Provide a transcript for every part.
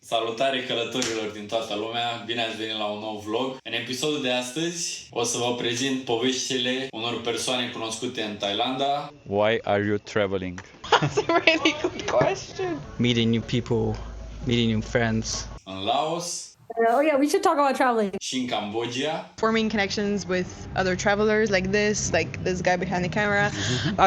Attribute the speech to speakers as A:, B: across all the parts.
A: Salutare călătorilor din toată lumea, bine ați venit la un nou vlog. În episodul de astăzi o să vă prezint poveștile unor persoane cunoscute în Thailanda.
B: Why are you traveling?
C: That's a really good question.
D: Meeting new people, meeting new friends.
A: În Laos
E: Oh yeah, we should talk about traveling.
A: și în Cambodgia.
C: Forming connections with other travelers like this guy behind the camera.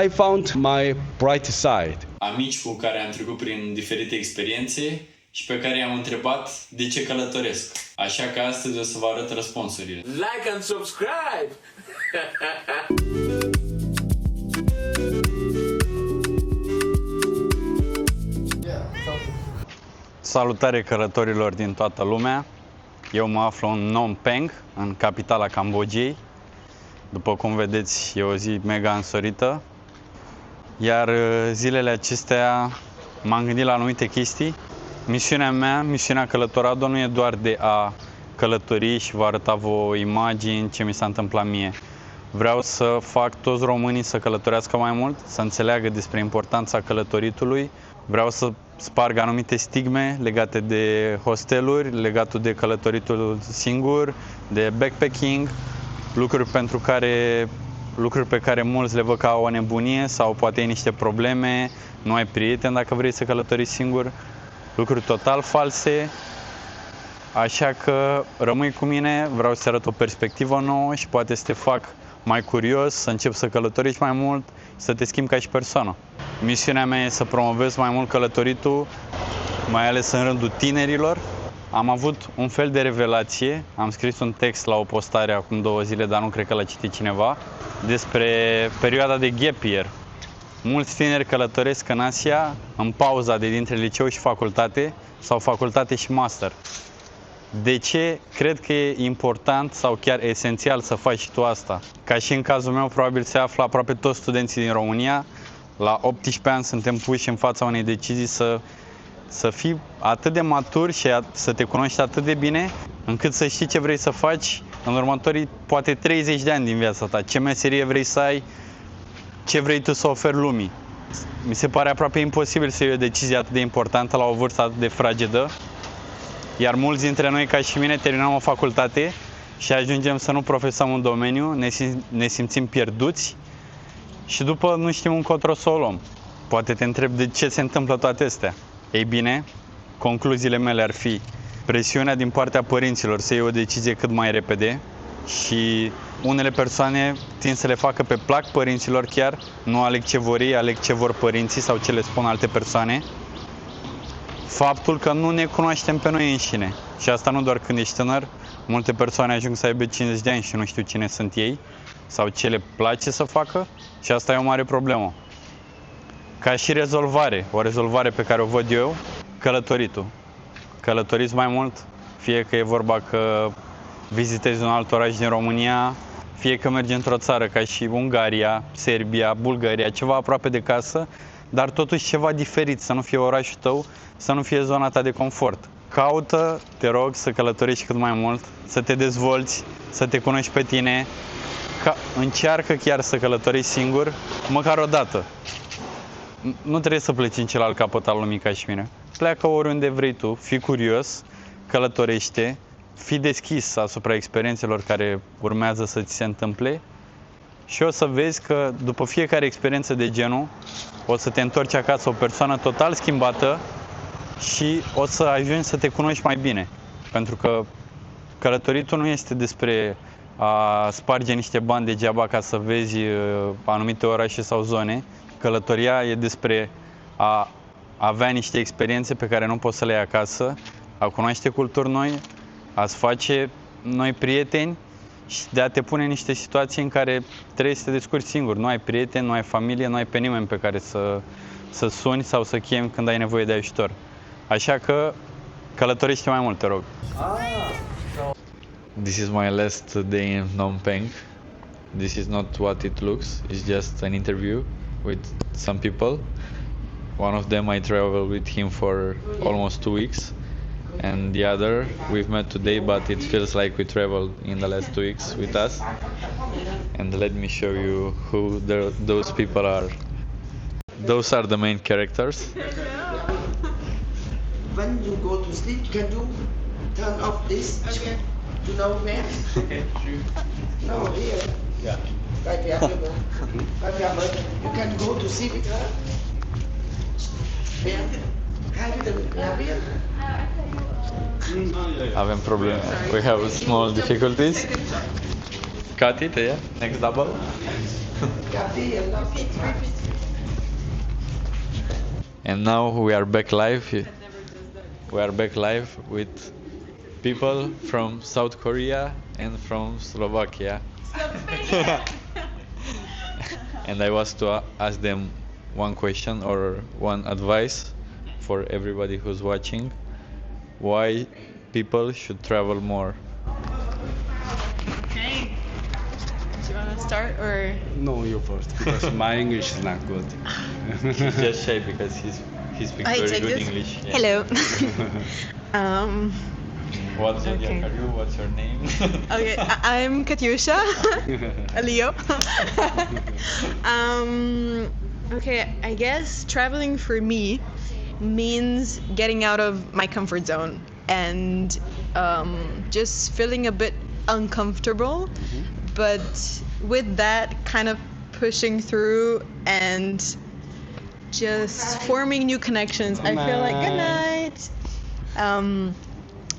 F: I found my bright side.
A: Amici cu care am trecut prin diferite experiențe și pe care i-am întrebat de ce călătoresc. Așa că astăzi o să vă arăt răspunsurile.
G: Like and subscribe!
B: Salutare călătorilor din toată lumea. Eu mă aflu în Phnom Penh, în capitala Cambodgiei. După cum vedeți, e o zi mega însorită. Iar zilele acestea m-am gândit la anumite chestii. Misiunea mea, misiunea Călătorado, nu e doar de a călători și vă arăta vouă imagini ce mi s-a întâmplat mie. Vreau să fac toți românii să călătorească mai mult, să înțeleagă despre importanța călătoritului. Vreau să sparg anumite stigme legate de hosteluri, legate de călătoritul singur, de backpacking, lucruri pe care mulți le văd ca o nebunie sau poate ai niște probleme, nu ai prieteni dacă vrei să călătoriți singur, lucruri total false. Așa că rămâi cu mine, vreau să arăt o perspectivă nouă și poate să te fac mai curios, să începi să călătorești mai mult, să te schimbi ca și persoană. Misiunea mea e să promovez mai mult călătoritul, mai ales în rândul tinerilor. Am avut un fel de revelație, am scris un text la o postare acum 2 zile, dar nu cred că l-a citit cineva, despre perioada de gap year. Mulți tineri călătoresc în Asia în pauza de dintre liceu și facultate sau facultate și master. De ce? Cred că e important sau chiar esențial să faci și tu asta. Ca și în cazul meu, probabil se află aproape toți studenții din România. La 18 ani suntem puși în fața unei decizii să fii atât de matur și să te cunoști atât de bine, încât să știi ce vrei să faci în următorii poate 30 de ani din viața ta. Ce meserie vrei să ai, ce vrei tu să oferi lumii. Mi se pare aproape imposibil să iei o decizie atât de importantă la o vârstă atât de fragedă. Iar mulți dintre noi, ca și mine, terminăm o facultate și ajungem să nu profesăm un domeniu, ne simțim pierduți și după nu știm încotro să o luăm. Poate te întreb de ce se întâmplă toate astea. Ei bine, concluziile mele ar fi presiunea din partea părinților să iei o decizie cât mai repede și unele persoane tind să le facă pe plac părinților chiar, nu aleg ce vor ei, aleg ce vor părinții sau ce le spun alte persoane. Faptul că nu ne cunoaștem pe noi înșine. Și asta nu doar când ești tânăr, multe persoane ajung să aibă 50 de ani și nu știu cine sunt ei sau ce le place să facă și asta e o mare problemă. Ca și rezolvare, o rezolvare pe care o văd eu, călătoritul. Călătoriți mai mult, fie că e vorba că vizitezi un alt oraș din România, fie că mergi într-o țară ca și Ungaria, Serbia, Bulgaria, ceva aproape de casă, dar totuși ceva diferit, să nu fie orașul tău, să nu fie zona ta de confort. Caută, te rog, să călătorești cât mai mult, să te dezvolți, să te cunoști pe tine, încearcă chiar să călătorești singur, măcar o dată. Nu trebuie să pleci în celălalt capăt al lumii ca și mine. Pleacă oriunde vrei tu, fii curios, călătorește, fii deschis asupra experiențelor care urmează să ți se întâmple și o să vezi că după fiecare experiență de genul o să te întorci acasă o persoană total schimbată și o să ajungi să te cunoști mai bine. Pentru că călătoritul nu este despre a sparge niște bani degeaba ca să vezi anumite orașe sau zone. Călătoria e despre a avea niște experiențe pe care nu poți să le iei acasă, a cunoaște culturi noi, a-ți face noi prieteni și de a te pune în niște situații în care trebuie să te descurci singur. Nu ai prieteni, nu ai familie, nu ai pe nimeni pe care să suni sau să chemi când ai nevoie de ajutor. Așa că călătorește mai mult, te rog.
H: This is my last day in Phnom Penh. This is not what it looks. It's just an interview with some people. One of them I traveled with him for almost 2 weeks, and the other we've met today, but it feels like we traveled in the last 2 weeks with us. And let me show you who those people are. Those are the main characters.
I: when you go to sleep, can you turn off this?
C: Okay.
I: You know where?
F: Okay, sure.
I: No, here.
F: Yeah.
I: Right here. Right here. You can go to sleep with her. Where? Hai with them. Where?
H: Avem probleme. We have small difficulties. Cut it, yeah? Next double. And now we are back live. We are back live with people from South Korea and from Slovakia. And I was to ask them one question or one advice for everybody who's watching. Why people should travel more?
C: Okay. Do you want to start or?
F: No, you first, because my English is not good.
H: He's just shy because he speaks
C: I
H: very
C: take
H: good
C: this?
H: English. Yeah.
C: Hello.
H: What's your
C: Okay.
H: are you? What's your name?
C: Okay, I'm Katyusha, a Leo. Okay, I guess traveling for me means getting out of my comfort zone and just feeling a bit uncomfortable, but with that kind of pushing through and just forming new connections. I feel like good night.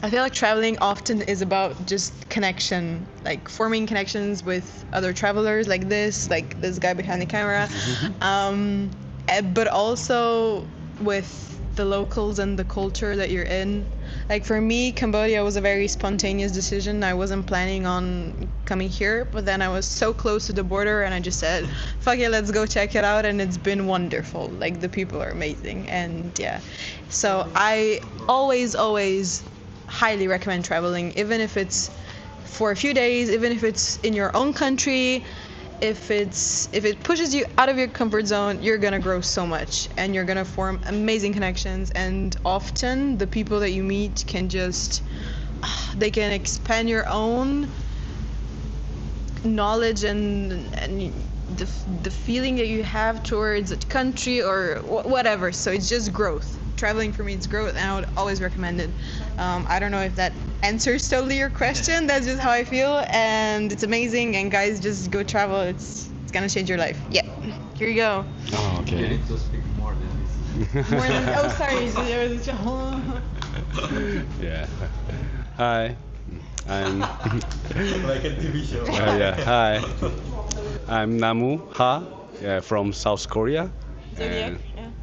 C: I feel like traveling often is about just connection, like forming connections with other travelers like this guy behind the camera, but also with the locals and the culture that you're in. Like for me, Cambodia was a very spontaneous decision. I wasn't planning on coming here, but then I was so close to the border and I just said, fuck it, let's go check it out. And it's been wonderful. Like the people are amazing. And yeah, so I always highly recommend traveling, even if it's for a few days, even if it's in your own country. If it pushes you out of your comfort zone, you're gonna grow so much and you're gonna form amazing connections. And often the people that you meet can just they can expand your own knowledge and the feeling that you have towards a country or whatever. So it's just growth. Traveling for me, it's growth, and I would always recommend it. I don't know if that answers totally your question. That's just how I feel, and it's amazing. And guys, just go travel. It's gonna change your life. Yeah, here you go.
F: Oh,
H: You
F: okay.
H: need to speak more than this.
C: More than sorry.
F: Yeah. Hi. I'm.
H: Like a TV show.
F: Yeah. Hi. I'm Namu Ha. Yeah, from South Korea.
C: Zodiac.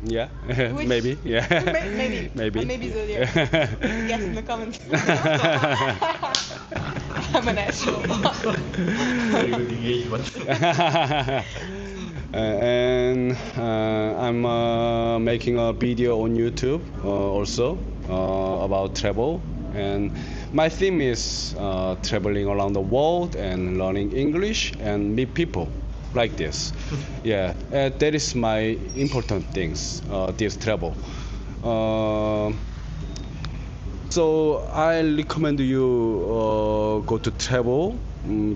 F: Yeah.
C: Which-
F: Maybe. Yeah.
C: Maybe.
F: Maybe.
C: Maybe Zodiac. Guess in the comments. I'm an asshole.
H: Very good engagement.
F: And I'm making a video on YouTube also about travel, and my theme is traveling around the world and learning English and meet people like this. Yeah, that is my important things, this travel. So I recommend you go to travel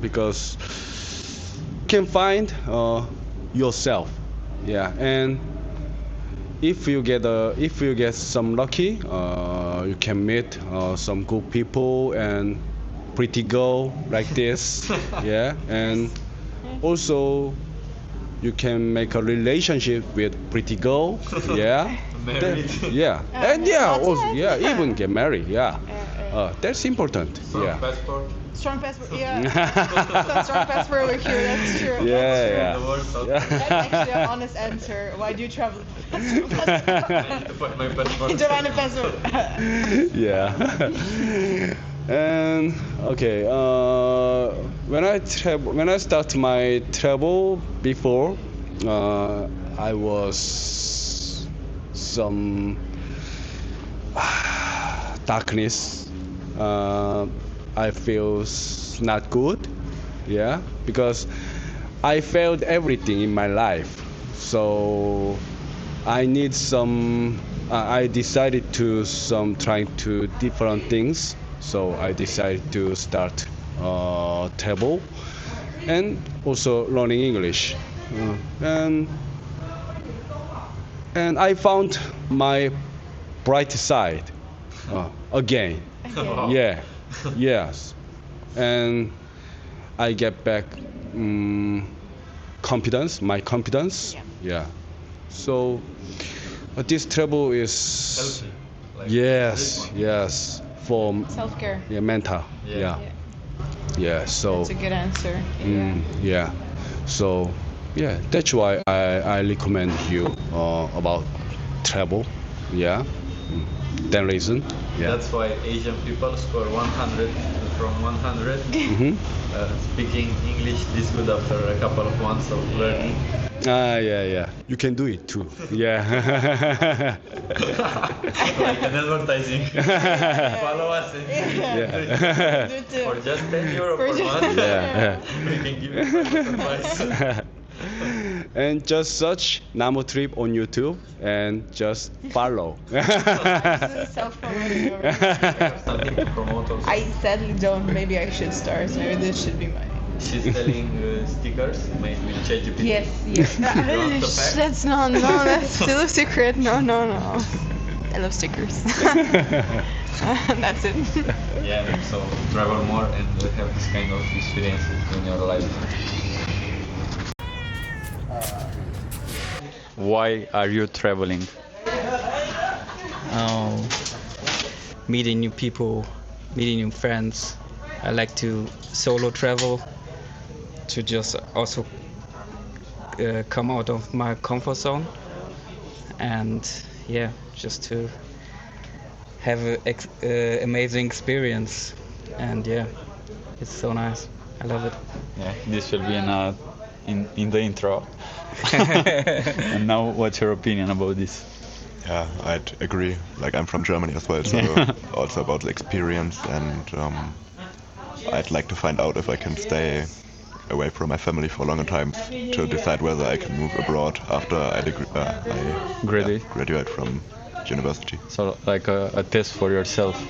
F: because you can find yourself. Yeah, and if you get some lucky, you can meet some good people and pretty girl like this. Yeah, and also you can make a relationship with pretty girl. Yeah.
H: Married.
F: Yeah, and yeah, also, yeah, even get married. Yeah, that's important. Yeah.
H: Passport.
C: Strong passport. Yeah. So strong passport over here. That's true.
F: Yeah,
H: The world South
C: That's actually an honest answer. Why do you travel?
H: To find my passport.
C: To find a passport.
F: yeah. And okay, when I start my travel before, I was some darkness. I feel not good, yeah, because I failed everything in my life. So I need some. I decided to trying to different things. So I decided to start travel and also learning English. And I found my bright side. again. Yeah, yes, and I get back confidence, my confidence. Yeah. So this travel is yes for
C: Self-care.
F: mental. Yeah. So
C: That's a good answer.
F: yeah. So yeah, that's why I recommend you about travel. Yeah. That reason. Yeah.
H: That's why Asian people score 100 from 100. Speaking English this good after a couple of months of learning.
F: Yeah. You can do it too. Yeah.
H: Like an advertising. Follow us.
F: Yeah.
H: For just 10 euro per month.
F: Yeah.
H: We can give you advice.
F: And just search Namo Trip on YouTube and just follow.
H: Something to promote also.
C: I sadly don't. Maybe I should start. Maybe this should be mine.
H: She's selling stickers made with ChatGPT.
C: Yes. That's that's still a secret. No. I love stickers. That's it.
H: Yeah, so travel more and have this kind of experiences in your life.
B: Why are you traveling?
D: Meeting new people, meeting new friends. I like to solo travel to just also come out of my comfort zone and just to have an amazing experience. And it's so nice. I love it.
B: Yeah, this will be in the intro. And now, what's your opinion about this?
J: Yeah, I'd agree. Like, I'm from Germany as well, so also about the experience, and I'd like to find out if I can stay away from my family for a longer time to decide whether I can move abroad after I graduate from university.
B: So, like a test for yourself.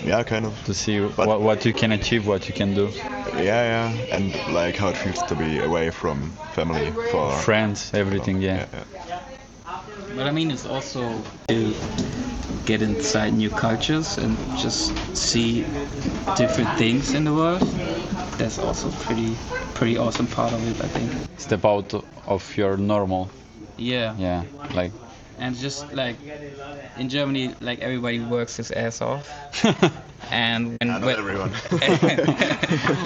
J: Yeah, kind of.
B: To see what you can achieve, what you can do.
J: Yeah, and like how it feels to be away from family for
B: friends, everything. Yeah.
D: But I mean, it's also to get inside new cultures and just see different things in the world. That's also pretty awesome part of it, I think.
B: Step out of your normal.
D: Yeah.
B: Like.
D: And just like in Germany, like everybody works his ass off. And
J: not everyone.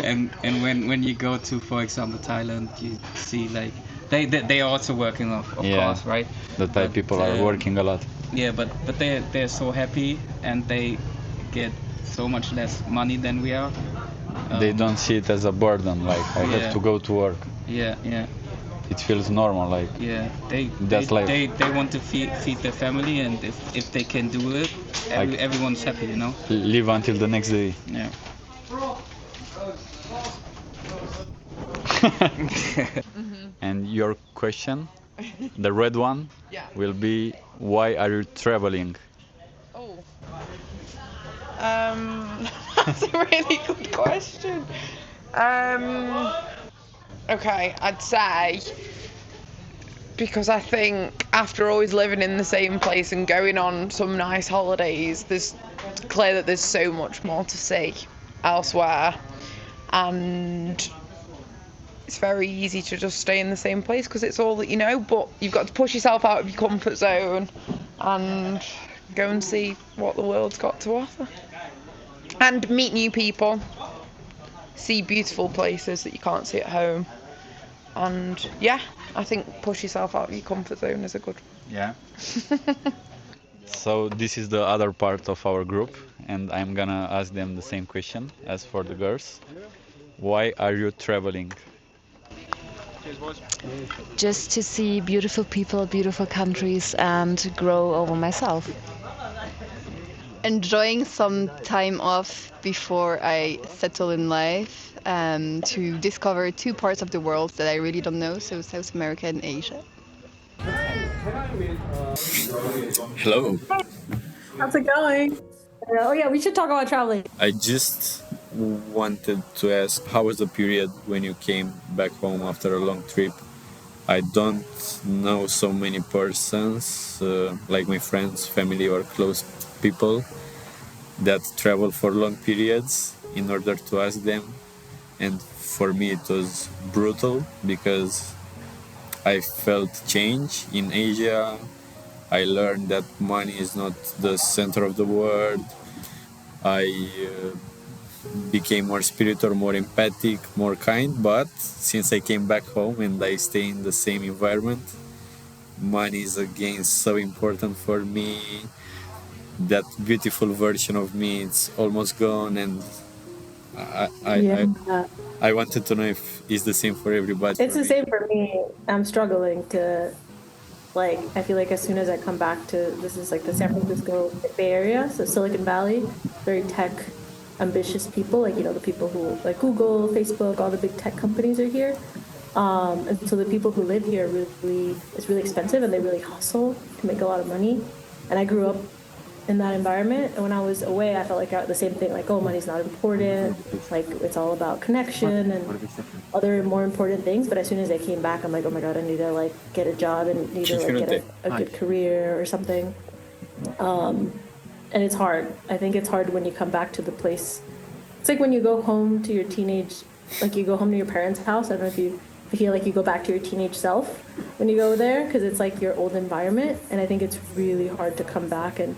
D: and when you go to, for example, Thailand, you see like they are also working of course, right?
B: The Thai people are working a lot.
D: Yeah, but they're so happy and they get so much less money than we are.
B: They don't see it as a burden, like I have to go to work.
D: Yeah.
B: It feels normal, like
D: they want to feed their family, and if they can do it, everyone's happy, you know.
B: Live until the next day.
D: Yeah.
B: And your question, the red one, will be, why are you traveling?
C: That's a really good question. Okay, I'd say because I think after always living in the same place and going on some nice holidays, it's clear that there's so much more to see elsewhere, and it's very easy to just stay in the same place because it's all that you know, but you've got to push yourself out of your comfort zone and go and see what the world's got to offer and meet new people, see beautiful places that you can't see at home. And I think push yourself out of your comfort zone is a good.
B: Yeah. So this is the other part of our group, and I'm gonna ask them the same question as for the girls. Why are you traveling?
K: Just to see beautiful people, beautiful countries, and grow over myself.
L: Enjoying some time off before I settle in life, to discover two parts of the world that I really don't know, so South America and Asia.
A: Hello.
E: How's it going? Oh yeah, we should talk about traveling.
M: I just wanted to ask, how was the period when you came back home after a long trip? I don't know so many persons, like my friends, family or close people. that travel for long periods in order to ask them. And for me it was brutal because I felt change in Asia. I learned that money is not the center of the world. I became more spiritual, more empathic, more kind. But since I came back home and I stay in the same environment, money is again so important for me. That beautiful version of me, it's almost gone, and I wanted to know if it's the same for everybody.
E: It's the same for me. I'm struggling to, like, I feel like as soon as I come back to, this is like the San Francisco Bay Area, so Silicon Valley, very tech ambitious people, like, you know, the people who, like Google, Facebook, all the big tech companies are here. And so the people who live here really, it's really expensive and they really hustle to make a lot of money. And I grew up in that environment, and when I was away I felt like the same thing, like, oh, money's not important, like it's all about connection and other more important things. But as soon as I came back, I'm like, oh my god, I need to like get a job and need to like get a good career or something. And it's hard. I think it's hard when you come back to the place. It's like when you go home to your teenage, like you go home to your parents' house. I don't know if you feel like you go back to your teenage self when you go there, because it's like your old environment. And I think it's really hard to come back and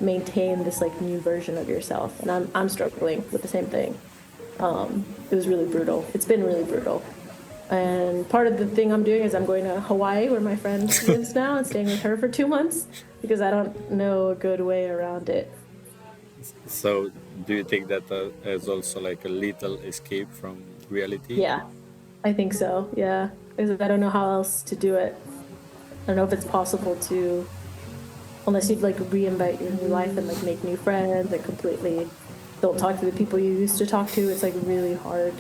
E: maintain this like new version of yourself. And I'm struggling with the same thing. It was really brutal. It's been really brutal. And part of the thing I'm doing is I'm going to Hawaii, where my friend lives now, and staying with her for 2 months, because I don't know a good way around it.
M: So do you take that as also like a little escape from reality?
E: Yeah, I think so, yeah. Because I don't know how else to do it. I don't know if it's possible to, unless you'd like reinvent your new life and like make new friends and completely don't talk to the people you used to talk to. It's like really hard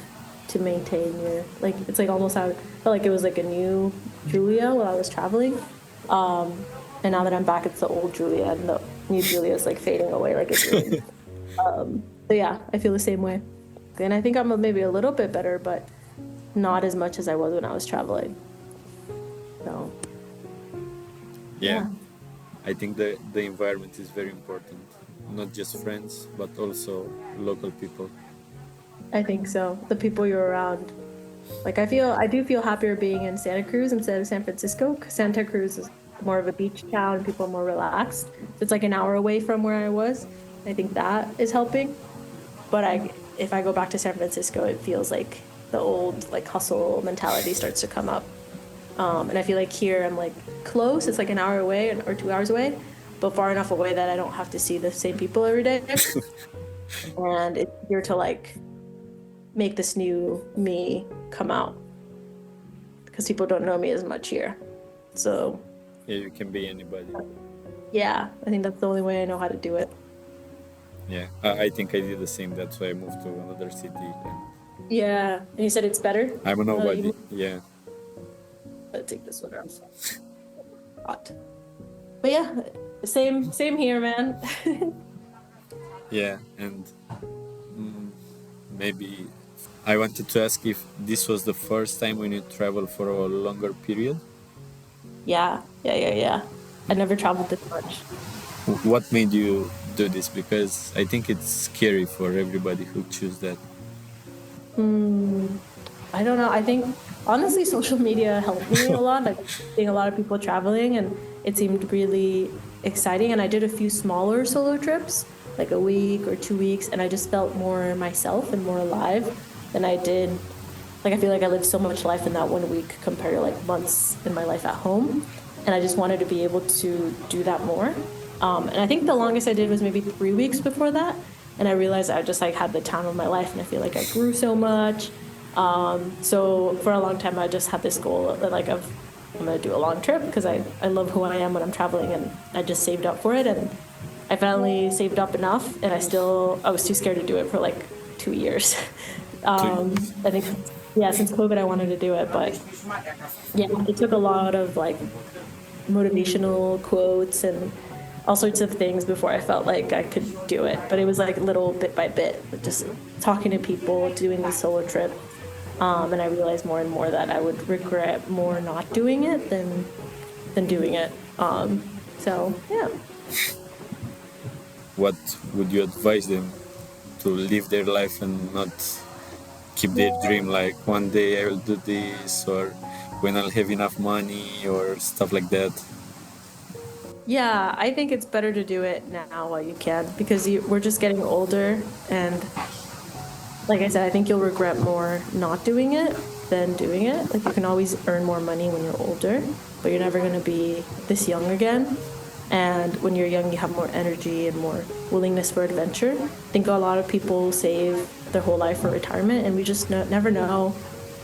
E: to maintain your, like, it's like almost how, I felt like it was like a new Julia while I was traveling. And now that I'm back, it's the old Julia, and the new Julia is like fading away. Like it's really, so yeah, I feel the same way. And I think I'm maybe a little bit better, but not as much as I was when I was traveling. So
M: yeah. I think the environment is very important. Not just friends, but also local people.
E: I think so. The people you're around. Like I do feel happier being in Santa Cruz instead of San Francisco, because Santa Cruz is more of a beach town, people are more relaxed. It's like an hour away from where I was. I think that is helping. But if I go back to San Francisco, it feels like the old like hustle mentality starts to come up. And I feel like here I'm like close, it's like an hour away or 2 hours away, but far enough away that I don't have to see the same people every day. And it's here to like make this new me come out, because people don't know me as much here. So
M: yeah, you can be anybody.
E: Yeah, I think that's the only way I know how to do it.
M: Yeah, I think I did the same. That's why I moved to another city.
E: Yeah, and you said it's better?
M: I'm a nobody, yeah.
E: I'll take this one off. Hot. But yeah, same here, man.
M: Yeah, and maybe I wanted to ask if this was the first time when you travel for a longer period?
E: Yeah. I never traveled this much.
M: What made you do this? Because I think it's scary for everybody who choose that.
E: I don't know. I think, honestly, social media helped me a lot. Like, seeing a lot of people traveling, and it seemed really exciting. And I did a few smaller solo trips, like a week or 2 weeks, and I just felt more myself and more alive than I did. Like, I feel like I lived so much life in that 1 week compared to like months in my life at home. And I just wanted to be able to do that more. And I think the longest I did was maybe 3 weeks before that. And I realized I just like had the time of my life, and I feel like I grew so much. So for a long time, I just had this goal that like I'm gonna do a long trip, because I love who I am when I'm traveling, and I just saved up for it. And I finally saved up enough, and I was too scared to do it for like 2 years. I think, yeah, since COVID I wanted to do it, but yeah, it took a lot of like motivational quotes and all sorts of things before I felt like I could do it. But it was like little bit by bit, just talking to people, doing the solo trip. And I realized more and more that I would regret more not doing it than doing it. So yeah.
M: what would you advise them to live their life and not keep their dream like one day I will do this, or when I'll have enough money, or stuff like that?
E: Yeah, I think it's better to do it now while you can, because we're just getting older, and like I said, I think you'll regret more not doing it than doing it. Like, you can always earn more money when you're older, but you're never going to be this young again. And when you're young, you have more energy and more willingness for adventure. I think a lot of people save their whole life for retirement, and we just never know.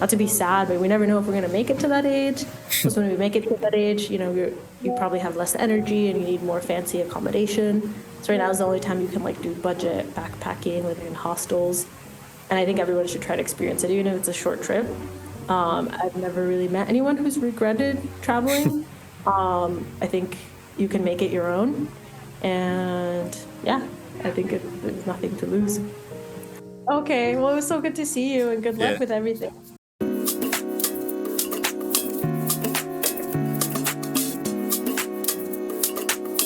E: Not to be sad, but we never know if we're going to make it to that age. Because when we make it to that age, you probably have less energy and you need more fancy accommodation. So right now is the only time you can do budget backpacking, living in hostels. And I think everyone should try to experience it, even if it's a short trip. I've never really met anyone who's regretted traveling. I think you can make it your own. And yeah, I think there's nothing to lose. Okay, well, it was so good to see you, and good luck with everything.